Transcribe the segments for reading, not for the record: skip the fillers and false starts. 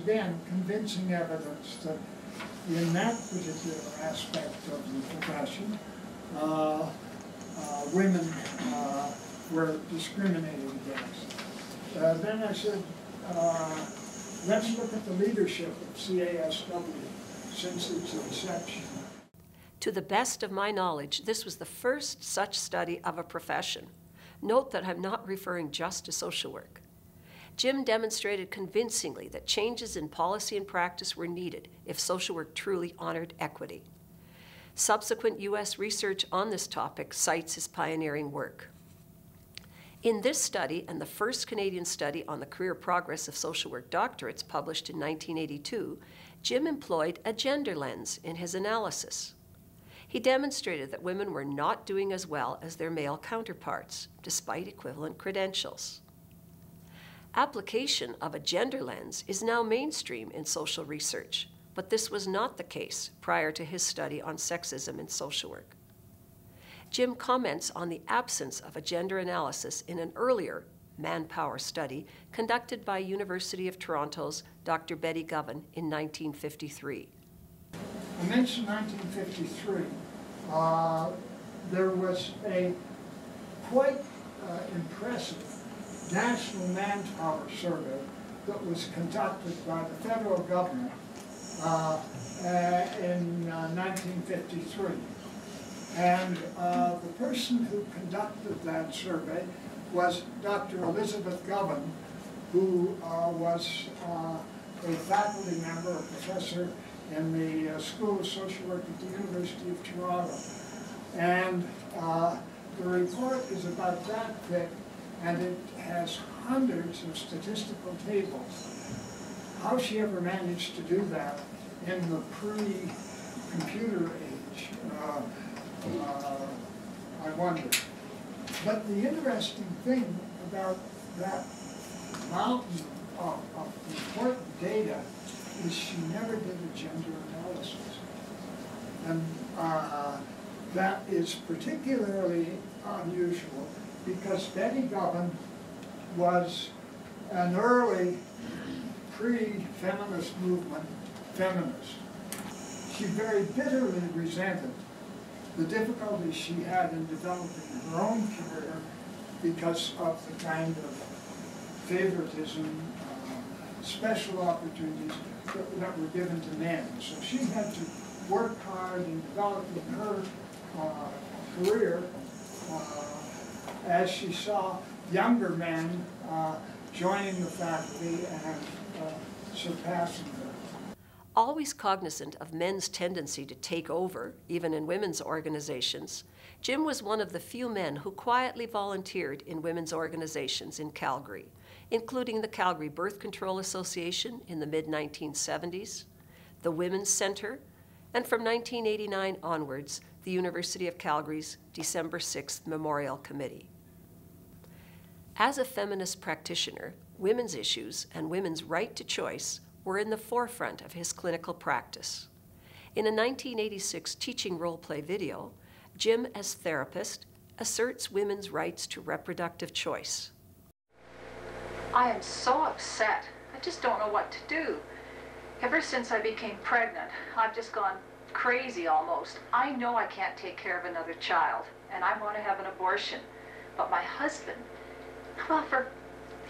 Again, convincing evidence that in that particular aspect of the profession, women were discriminated against. Then I said, let's look at the leadership of CASW since its inception. To the best of my knowledge, this was the first such study of a profession. Note that I'm not referring just to social work. Jim demonstrated convincingly that changes in policy and practice were needed if social work truly honored equity. Subsequent U.S. research on this topic cites his pioneering work. In this study, and the first Canadian study on the career progress of social work doctorates published in 1982, Jim employed a gender lens in his analysis. He demonstrated that women were not doing as well as their male counterparts, despite equivalent credentials. Application of a gender lens is now mainstream in social research, but this was not the case prior to his study on sexism in social work. Jim comments on the absence of a gender analysis in an earlier manpower study conducted by University of Toronto's Dr. Betty Govan in 1953. I mentioned 1953. There was a quite impressive national manpower survey that was conducted by the federal government in 1953. And the person who conducted that survey was Dr. Elizabeth Govan, who was a faculty member, a professor in the School of Social Work at the University of Toronto. And the report is about that thick, and it has hundreds of statistical tables. How she ever managed to do that in the pre-computer age, I wonder. But the interesting thing about that mountain of important data is she never did a gender analysis. And that is particularly unusual because Betty Govan was an early pre-feminist movement feminist. She very bitterly resented the difficulties she had in developing her own career because of the kind of favoritism, special opportunities that were given to men. So she had to work hard in developing her career as she saw younger men joining the faculty and surpassing her. Always cognizant of men's tendency to take over, even in women's organizations, Jim was one of the few men who quietly volunteered in women's organizations in Calgary, including the Calgary Birth Control Association in the mid-1970s, the Women's Centre, and from 1989 onwards, the University of Calgary's December 6th Memorial Committee. As a feminist practitioner, women's issues and women's right to choice were in the forefront of his clinical practice. In a 1986 teaching role-play video, Jim, as therapist, asserts women's rights to reproductive choice. I am so upset. I just don't know what to do. Ever since I became pregnant, I've just gone crazy almost. I know I can't take care of another child, and I want to have an abortion. But my husband, well,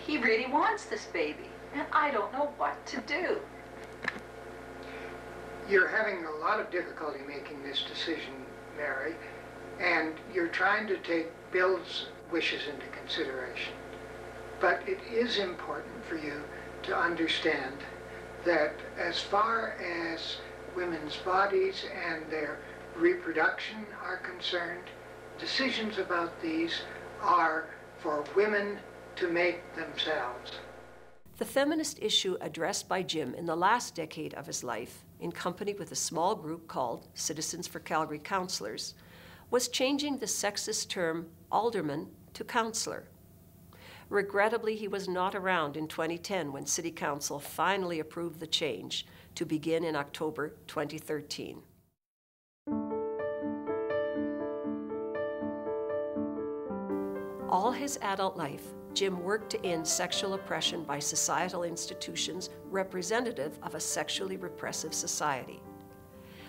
he really wants this baby, and I don't know what to do. You're having a lot of difficulty making this decision, Mary, and you're trying to take Bill's wishes into consideration. But it is important for you to understand that as far as women's bodies and their reproduction are concerned, decisions about these are for women to make themselves. The feminist issue addressed by Jim in the last decade of his life, in company with a small group called Citizens for Calgary Councillors, was changing the sexist term alderman to councillor. Regrettably, he was not around in 2010 when City Council finally approved the change to begin in October 2013. All his adult life, Jim worked to end sexual oppression by societal institutions representative of a sexually repressive society.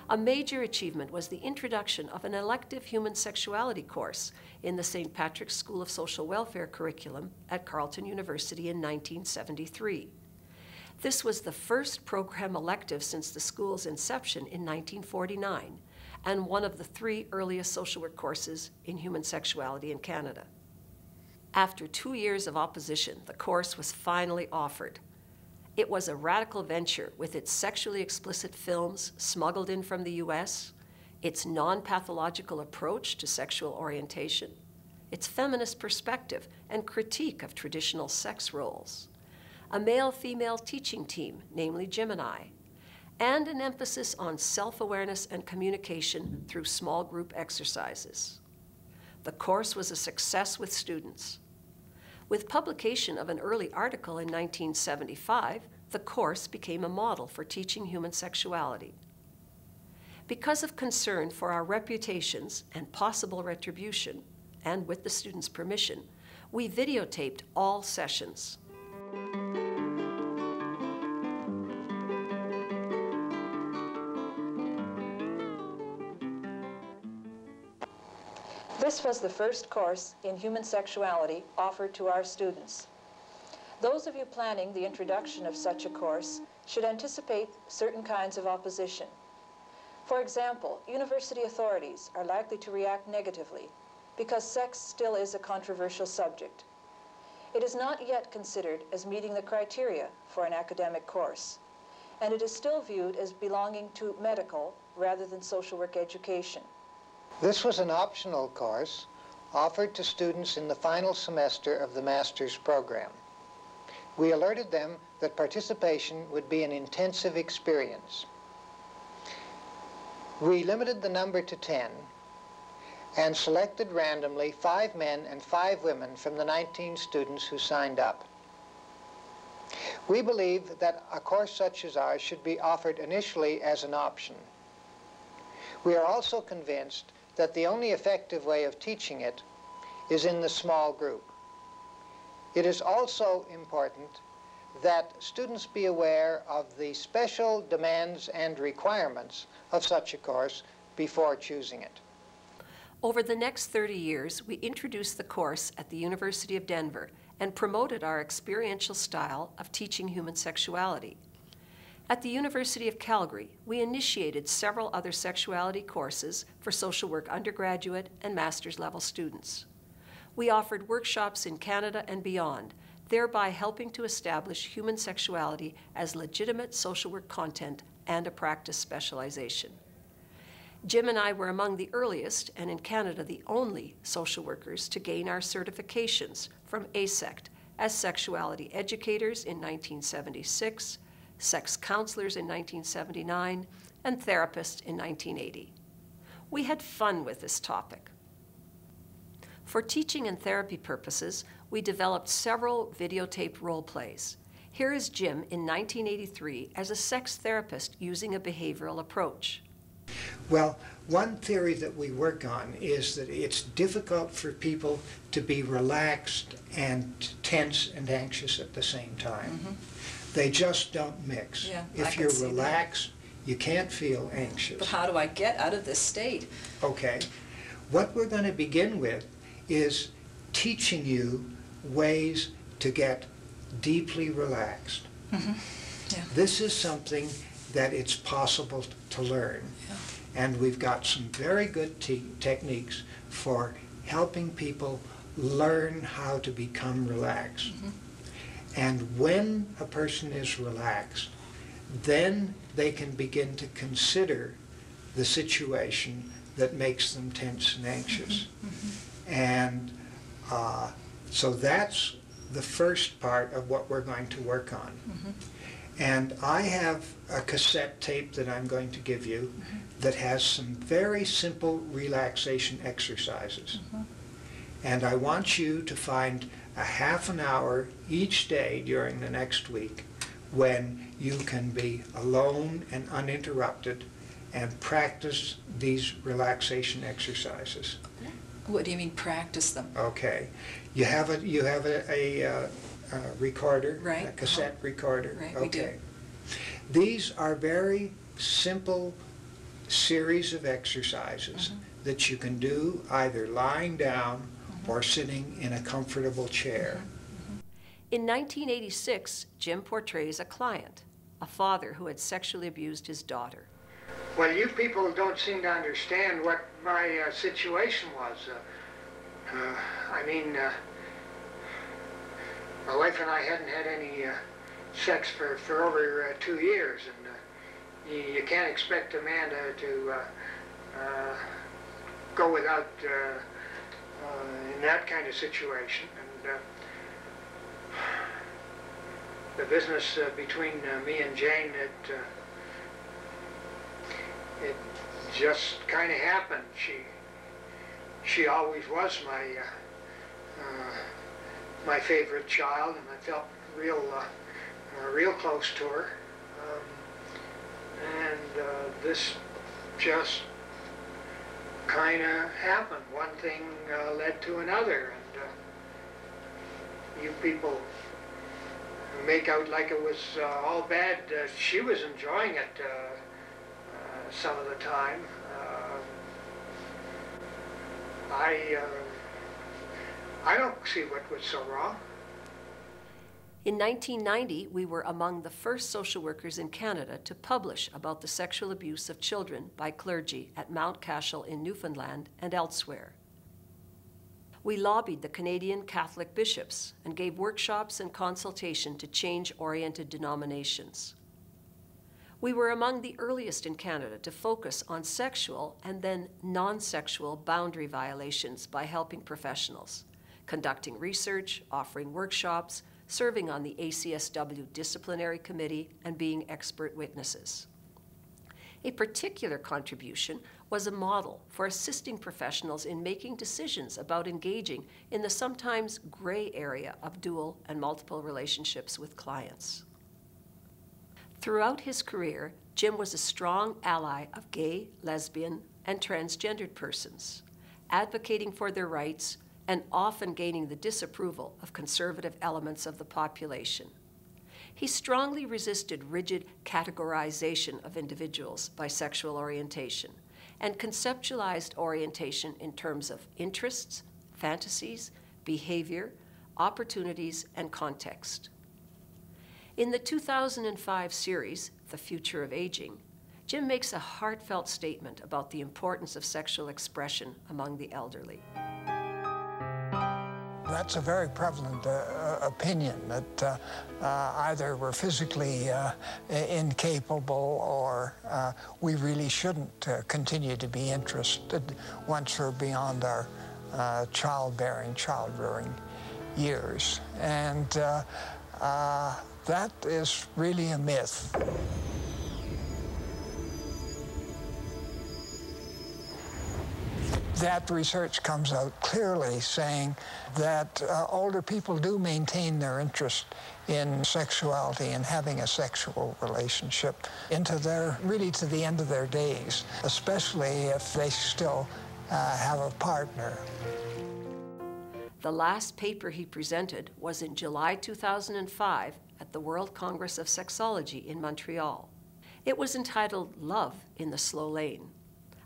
A major achievement was the introduction of an elective human sexuality course in the St. Patrick's School of Social Welfare curriculum at Carleton University in 1973. This was the first program elective since the school's inception in 1949, and one of the 3 earliest social work courses in human sexuality in Canada. After 2 years of opposition, the course was finally offered. It was a radical venture with its sexually explicit films smuggled in from the US, its non-pathological approach to sexual orientation, its feminist perspective and critique of traditional sex roles, a male-female teaching team, namely Jim and I, and an emphasis on self-awareness and communication through small group exercises. The course was a success with students. With publication of an early article in 1975, the course became a model for teaching human sexuality. Because of concern for our reputations and possible retribution, and with the students' permission, we videotaped all sessions. This was the first course in human sexuality offered to our students. Those of you planning the introduction of such a course should anticipate certain kinds of opposition. For example, university authorities are likely to react negatively because sex still is a controversial subject. It is not yet considered as meeting the criteria for an academic course, and it is still viewed as belonging to medical rather than social work education. This was an optional course offered to students in the final semester of the master's program. We alerted them that participation would be an intensive experience. We limited the number to 10 and selected randomly 5 men and 5 women from the 19 students who signed up. We believe that a course such as ours should be offered initially as an option. We are also convinced that the only effective way of teaching it is in the small group. It is also important that students be aware of the special demands and requirements of such a course before choosing it. Over the next 30 years, we introduced the course at the University of Denver and promoted our experiential style of teaching human sexuality. At the University of Calgary, we initiated several other sexuality courses for social work undergraduate and master's level students. We offered workshops in Canada and beyond, thereby helping to establish human sexuality as legitimate social work content and a practice specialization. Jim and I were among the earliest, and in Canada the only, social workers to gain our certifications from ASECT as sexuality educators in 1976, sex counselors in 1979, and therapists in 1980. We had fun with this topic. For teaching and therapy purposes, we developed several videotape role plays. Here is Jim in 1983 as a sex therapist using a behavioral approach. Well, one theory that we work on is that it's difficult for people to be relaxed and tense and anxious at the same time. Mm-hmm. They just don't mix. Yeah, if you're relaxed, you can't feel anxious. But how do I get out of this state? Okay. What we're going to begin with is teaching you ways to get deeply relaxed. Mm-hmm. Yeah. This is something that it's possible to learn. Yeah. And we've got some very good techniques for helping people learn how to become relaxed. Mm-hmm. And when a person is relaxed, then they can begin to consider the situation that makes them tense and anxious. Mm-hmm. And so that's the first part of what we're going to work on. Mm-hmm. And I have a cassette tape that I'm going to give you mm-hmm. that has some very simple relaxation exercises. Mm-hmm. And I want you to find a half an hour each day during the next week when you can be alone and uninterrupted and practice these relaxation exercises. What do you mean practice them? Okay. You have a recorder, Right. a cassette recorder. Right, we do. Okay. These are very simple series of exercises that you can do either lying down or sitting in a comfortable chair. In 1986, Jim portrays a client, a father who had sexually abused his daughter. Well, you people don't seem to understand what my situation was. My wife and I hadn't had any sex for over 2 years, and you can't expect a man to go without in that kind of situation. And the business between me and Jane, it just kind of happened. She always was my favorite child, and I felt real close to her. This just kind of happened. One thing led to another, and you people make out like it was all bad. She was enjoying it some of the time. I don't see what was so wrong. In 1990, we were among the first social workers in Canada to publish about the sexual abuse of children by clergy at Mount Cashel in Newfoundland and elsewhere. We lobbied the Canadian Catholic bishops and gave workshops and consultation to change-oriented denominations. We were among the earliest in Canada to focus on sexual and then non-sexual boundary violations by helping professionals, conducting research, offering workshops, serving on the ACSW disciplinary committee, and being expert witnesses. A particular contribution was a model for assisting professionals in making decisions about engaging in the sometimes gray area of dual and multiple relationships with clients. Throughout his career, Jim was a strong ally of gay, lesbian, and transgendered persons, advocating for their rights and often gaining the disapproval of conservative elements of the population. He strongly resisted rigid categorization of individuals by sexual orientation and conceptualized orientation in terms of interests, fantasies, behavior, opportunities, and context. In the 2005 series, The Future of Aging, Jim makes a heartfelt statement about the importance of sexual expression among the elderly. That's a very prevalent opinion, that either we're physically incapable or we really shouldn't continue to be interested once we're beyond our childbearing years. And that is really a myth. That research comes out clearly saying that older people do maintain their interest in sexuality and having a sexual relationship really to the end of their days, especially if they still have a partner. The last paper he presented was in July 2005 at the World Congress of Sexology in Montreal. It was entitled Love in the Slow Lane,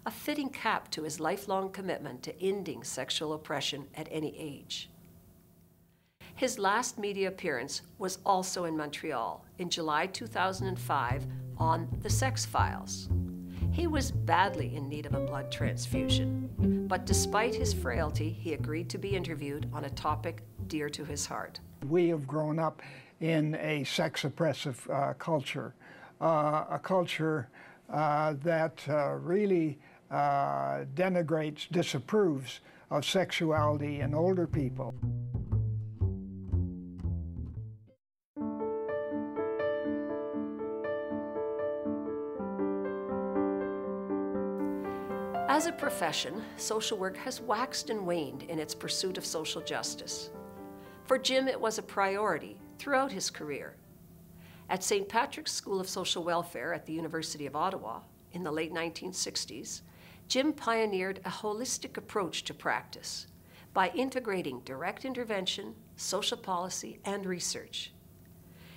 a fitting cap to his lifelong commitment to ending sexual oppression at any age. His last media appearance was also in Montreal in July 2005 on The Sex Files. He was badly in need of a blood transfusion, but despite his frailty, he agreed to be interviewed on a topic dear to his heart. We have grown up in a sex-oppressive culture, a culture that really denigrates, disapproves of sexuality in older people. As a profession, social work has waxed and waned in its pursuit of social justice. For Jim, it was a priority throughout his career. At St. Patrick's School of Social Welfare at the University of Ottawa in the late 1960s, Jim pioneered a holistic approach to practice by integrating direct intervention, social policy, and research.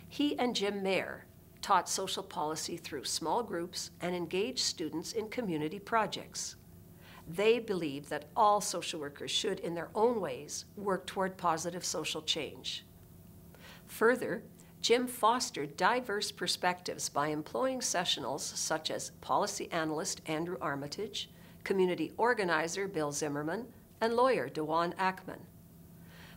He and Jim Mayer taught social policy through small groups and engaged students in community projects. They believed that all social workers should, in their own ways, work toward positive social change. Further, Jim fostered diverse perspectives by employing sessionals such as policy analyst Andrew Armitage, community organizer Bill Zimmerman, and lawyer Dewan Ackman.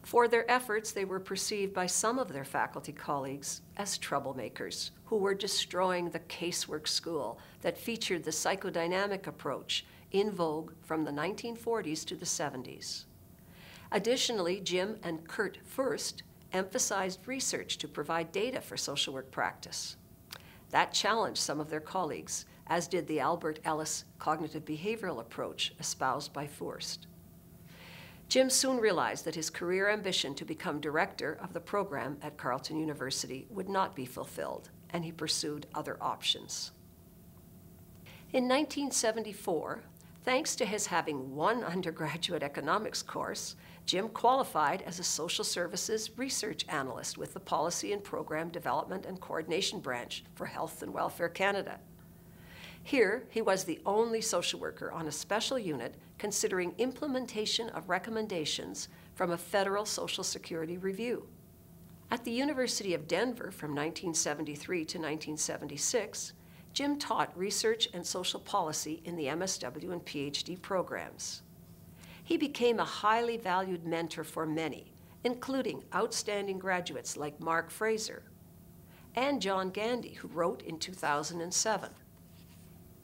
For their efforts, they were perceived by some of their faculty colleagues as troublemakers who were destroying the casework school that featured the psychodynamic approach in vogue from the 1940s to the 70s. Additionally, Jim and Kurt Furst emphasized research to provide data for social work practice. That challenged some of their colleagues, as did the Albert Ellis cognitive behavioral approach espoused by Furst. Jim soon realized that his career ambition to become director of the program at Carleton University would not be fulfilled, and he pursued other options. In 1974, thanks to his having one undergraduate economics course, Jim qualified as a social services research analyst with the Policy and Program Development and Coordination Branch for Health and Welfare Canada. Here, he was the only social worker on a special unit considering implementation of recommendations from a federal Social Security review. At the University of Denver from 1973 to 1976, Jim taught research and social policy in the MSW and PhD programs. He became a highly valued mentor for many, including outstanding graduates like Mark Fraser and John Gandy, who wrote in 2007,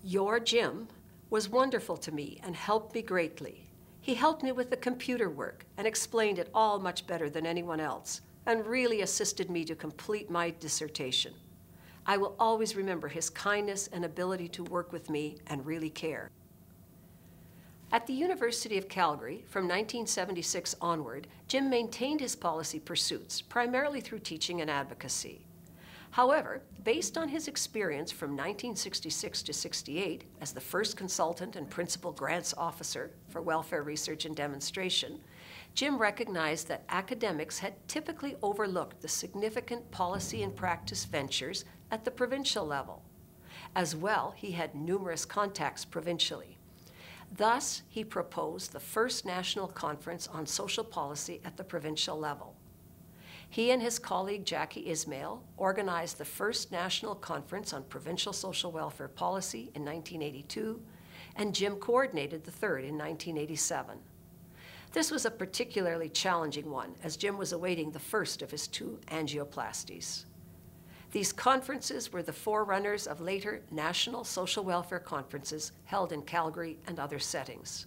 "Your Jim was wonderful to me and helped me greatly. He helped me with the computer work and explained it all much better than anyone else, and really assisted me to complete my dissertation. I will always remember his kindness and ability to work with me and really care." At the University of Calgary, from 1976 onward, Jim maintained his policy pursuits, primarily through teaching and advocacy. However, based on his experience from 1966 to 68 as the first consultant and principal grants officer for welfare research and demonstration, Jim recognized that academics had typically overlooked the significant policy and practice ventures at the provincial level. As well, he had numerous contacts provincially. Thus, he proposed the first national conference on social policy at the provincial level. He and his colleague Jackie Ismail organized the first national conference on provincial social welfare policy in 1982, and Jim coordinated the third in 1987. This was a particularly challenging one, as Jim was awaiting the first of his 2 angioplasties. These conferences were the forerunners of later national social welfare conferences held in Calgary and other settings.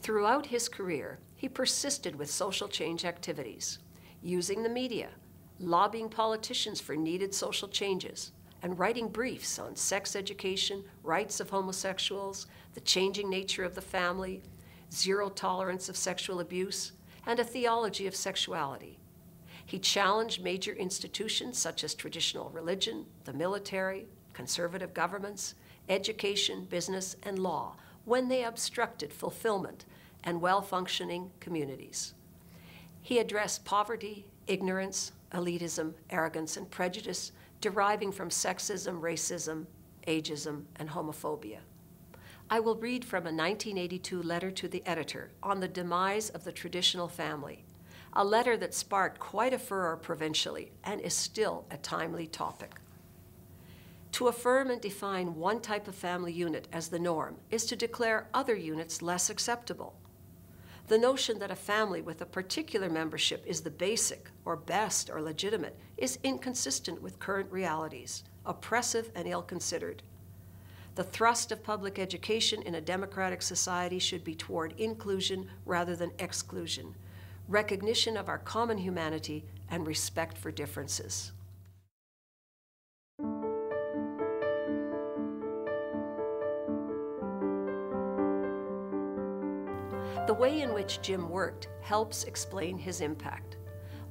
Throughout his career, he persisted with social change activities, using the media, lobbying politicians for needed social changes, and writing briefs on sex education, rights of homosexuals, the changing nature of the family, zero tolerance of sexual abuse, and a theology of sexuality. He challenged major institutions such as traditional religion, the military, conservative governments, education, business, and law when they obstructed fulfillment and well-functioning communities. He addressed poverty, ignorance, elitism, arrogance, and prejudice deriving from sexism, racism, ageism, and homophobia. I will read from a 1982 letter to the editor on the demise of the traditional family, a letter that sparked quite a furor provincially and is still a timely topic. To affirm and define one type of family unit as the norm is to declare other units less acceptable. The notion that a family with a particular membership is the basic or best or legitimate is inconsistent with current realities, oppressive and ill-considered. The thrust of public education in a democratic society should be toward inclusion rather than exclusion, recognition of our common humanity, and respect for differences. The way in which Jim worked helps explain his impact.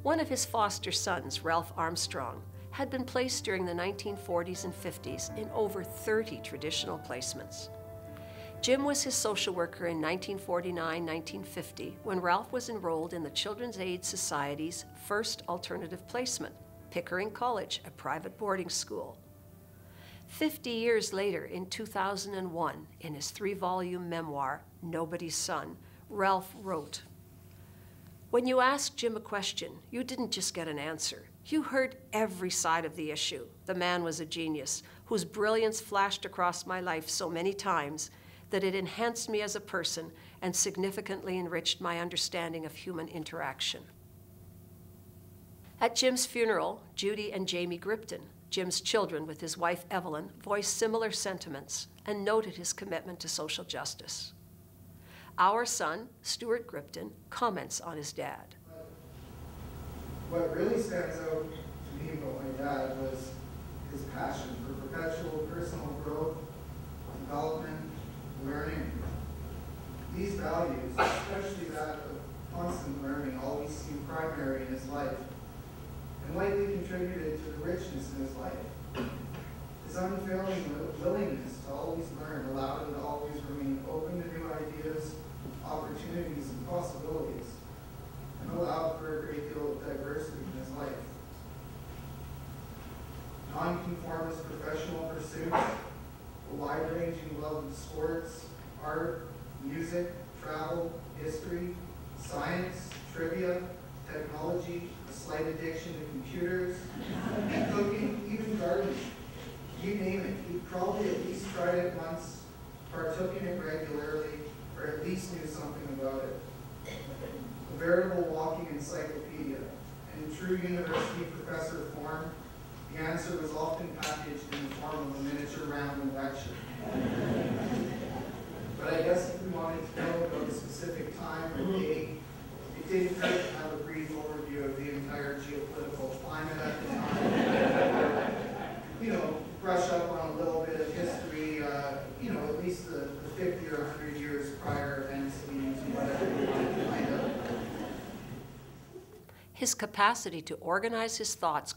One of his foster sons, Ralph Armstrong, had been placed during the 1940s and 50s in over 30 traditional placements. Jim was his social worker in 1949-1950 when Ralph was enrolled in the Children's Aid Society's first alternative placement, Pickering College, a private boarding school. 50 years later, in 2001, in his 3-volume memoir, Nobody's Son, Ralph wrote, "When you asked Jim a question, you didn't just get an answer. You heard every side of the issue. The man was a genius, whose brilliance flashed across my life so many times that it enhanced me as a person and significantly enriched my understanding of human interaction." At Jim's funeral, Judy and Jamie Gripton, Jim's children with his wife Evelyn, voiced similar sentiments and noted his commitment to social justice. Our son, Stuart Gripton, comments on his dad. What really stands out to me about my dad was his passion for perpetual personal growth, development, learning. These values, especially that of constant learning, always seemed primary in his life and likely contributed to the richness in his life. His unfailing willingness to always learn allowed him to always remain open to new ideas, opportunities, and possibilities, and allowed for a great deal of diversity in his life. Nonconformist professional pursuits, a wide-ranging love of sports, art, music, travel, history, science, trivia, technology, a slight addiction to computers, cooking, even gardening. You name it, he probably at least tried it once, partook in it regularly, or at least knew something about it. A veritable walking encyclopedia. In true university professor form, the answer was often packaged in the form of a miniature random lecture. But I guess if we wanted to know about a specific time or date, it didn't hurt to have a brief overview of the entire geopolitical climate at the time. Brush up on a little bit of history, at least the 50 or 100 years prior events leading to whatever we wanted to find out. His capacity to organize his thoughts